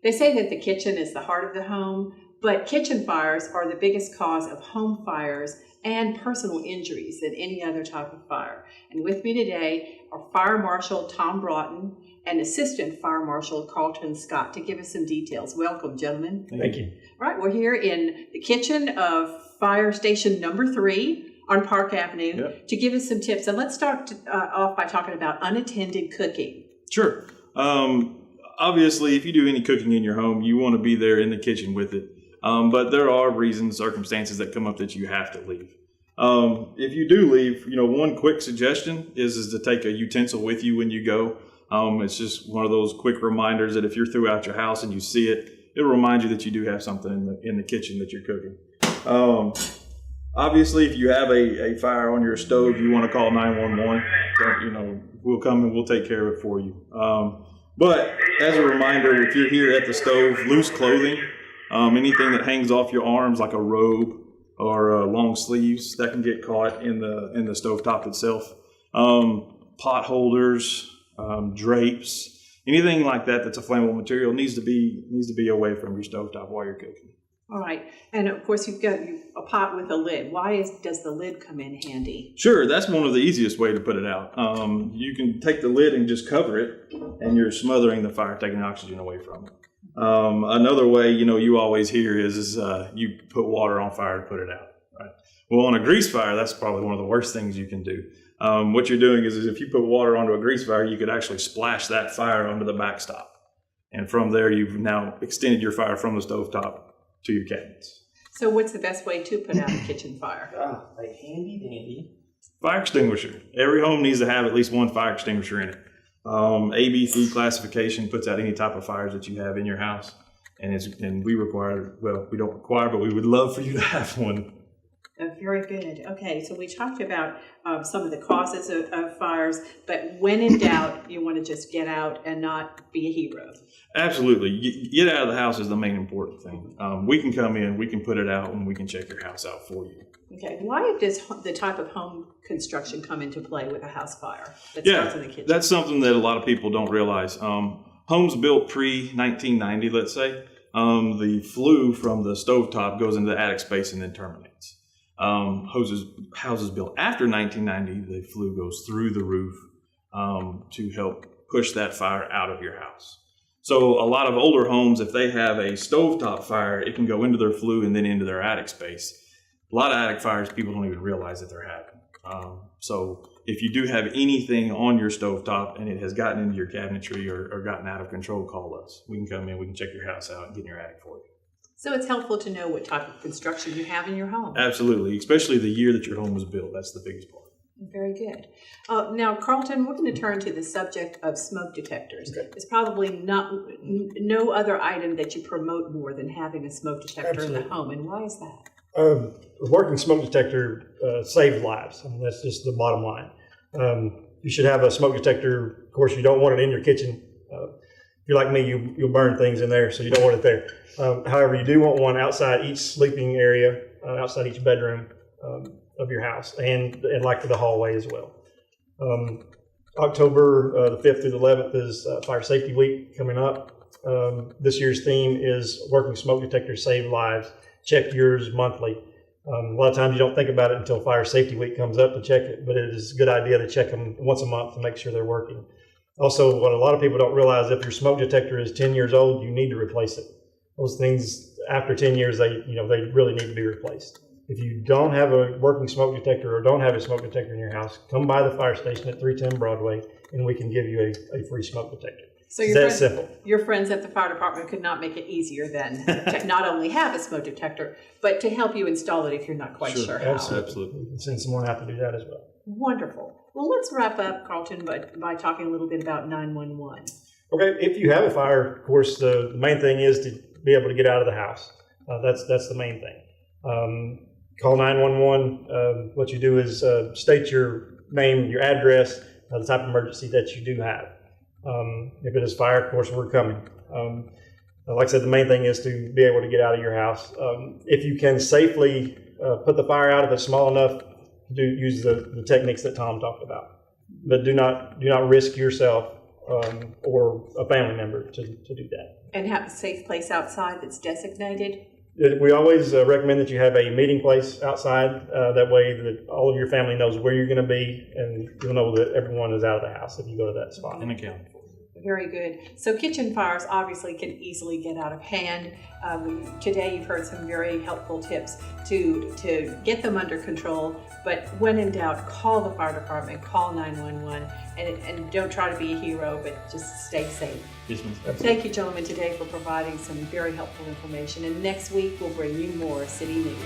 They say that the kitchen is the heart of the home, but kitchen fires are the biggest cause of home fires and personal injuries than any other type of fire. And with me today are Fire Marshal Tom Braughton and Assistant Fire Marshal Carlton Scott to give us some details. Welcome, gentlemen. Thank you. All right, we're here in the kitchen of Fire Station number 3 on Park Avenue to give us some tips. And let's start off by talking about unattended cooking. Sure. Obviously, if you do any cooking in your home, you want to be there in the kitchen with it. But there are reasons, circumstances that come up that you have to leave. If you do leave, one quick suggestion is to take a utensil with you when you go. It's just one of those quick reminders that if you're throughout your house and you see it, it'll remind you that you do have something in the kitchen that you're cooking. Obviously, if you have a fire on your stove, you want to call 911. We'll come and we'll take care of it for you. But as a reminder, if you're here at the stove, loose clothing, anything that hangs off your arms like a robe or long sleeves that can get caught in the stovetop itself. Pot holders, drapes, anything like that that's a flammable material needs to be away from your stovetop while you're cooking. All right, and of course you've got a pot with a lid. Why does the lid come in handy? Sure, that's one of the easiest way to put it out. You can take the lid and just cover it, and you're smothering the fire, taking oxygen away from it. Another way, you always hear is you put water on fire to put it out. Right? Well, on a grease fire, that's probably one of the worst things you can do. What you're doing is if you put water onto a grease fire, you could actually splash that fire onto the backstop. And from there, you've now extended your fire from the stovetop to your cabinets. So what's the best way to put out a kitchen fire? A handy dandy fire extinguisher. Every home needs to have at least one fire extinguisher in it. ABC classification puts out any type of fires that you have in your house, and we require, well, we don't require, but we would love for you to have one. Oh, very good. Okay, so we talked about some of the causes of fires, but when in doubt, you want to just get out and not be a hero. Absolutely. Get out of the house is the main important thing. We can come in, we can put it out, and we can check your house out for you. Okay. Why does the type of home construction come into play with a house fire that starts in the kitchen? That's something that a lot of people don't realize. Homes built pre-1990, let's say, the flue from the stovetop goes into the attic space and then terminates. Houses built after 1990, the flue goes through the roof to help push that fire out of your house. So a lot of older homes, if they have a stovetop fire, it can go into their flue and then into their attic space. A lot of attic fires, people don't even realize that they're happening. So if you do have anything on your stovetop and it has gotten into your cabinetry or gotten out of control, call us. We can come in, we can check your house out and get in your attic for you. So it's helpful to know what type of construction you have in your home. Absolutely, especially the year that your home was built. That's the biggest part. Very good. Now, Carlton, we're going to turn to the subject of smoke detectors. Okay. There's probably no other item that you promote more than having a smoke detector in the home. And why is that? A working smoke detector saves lives. I mean, that's just the bottom line. You should have a smoke detector. Of course, you don't want it in your kitchen. If you're like me, you'll burn things in there, so you don't want it there. However, you do want one outside each sleeping area, outside each bedroom of your house, and like the hallway as well. October the 5th through the 11th is Fire Safety Week coming up. This year's theme is Working Smoke Detectors Save Lives. Check yours monthly. A lot of times you don't think about it until Fire Safety Week comes up to check it, but it is a good idea to check them once a month to make sure they're working. Also, what a lot of people don't realize, if your smoke detector is 10 years old, you need to replace it. Those things, after 10 years, they really need to be replaced. If you don't have a working smoke detector or don't have a smoke detector in your house, come by the fire station at 310 Broadway, and we can give you a free smoke detector. So your friends at the fire department could not make it easier then to not only have a smoke detector, but to help you install it if you're not quite sure how. Absolutely. We can send someone out to do that as well. Wonderful. Well, let's wrap up, Carlton, by talking a little bit about 911. Okay, if you have a fire, of course, the main thing is to be able to get out of the house. That's the main thing. Call 911. What you do is state your name, your address, the type of emergency that you do have. If it is fire, of course, we're coming. Like I said, the main thing is to be able to get out of your house. If you can safely put the fire out, if it's small enough, use the techniques that Tom talked about. But do not risk yourself or a family member to do that. And have a safe place outside that's designated. We always recommend that you have a meeting place outside. That way that all of your family knows where you're going to be, and you'll know that everyone is out of the house if you go to that spot. And accounted for. Very good. So kitchen fires obviously can easily get out of hand. Today you've heard some very helpful tips to get them under control, but when in doubt, call the fire department, call 911, and don't try to be a hero, but just stay safe. Yes, ma'am. Thank you, gentlemen, today for providing some very helpful information, and next week we'll bring you more city news.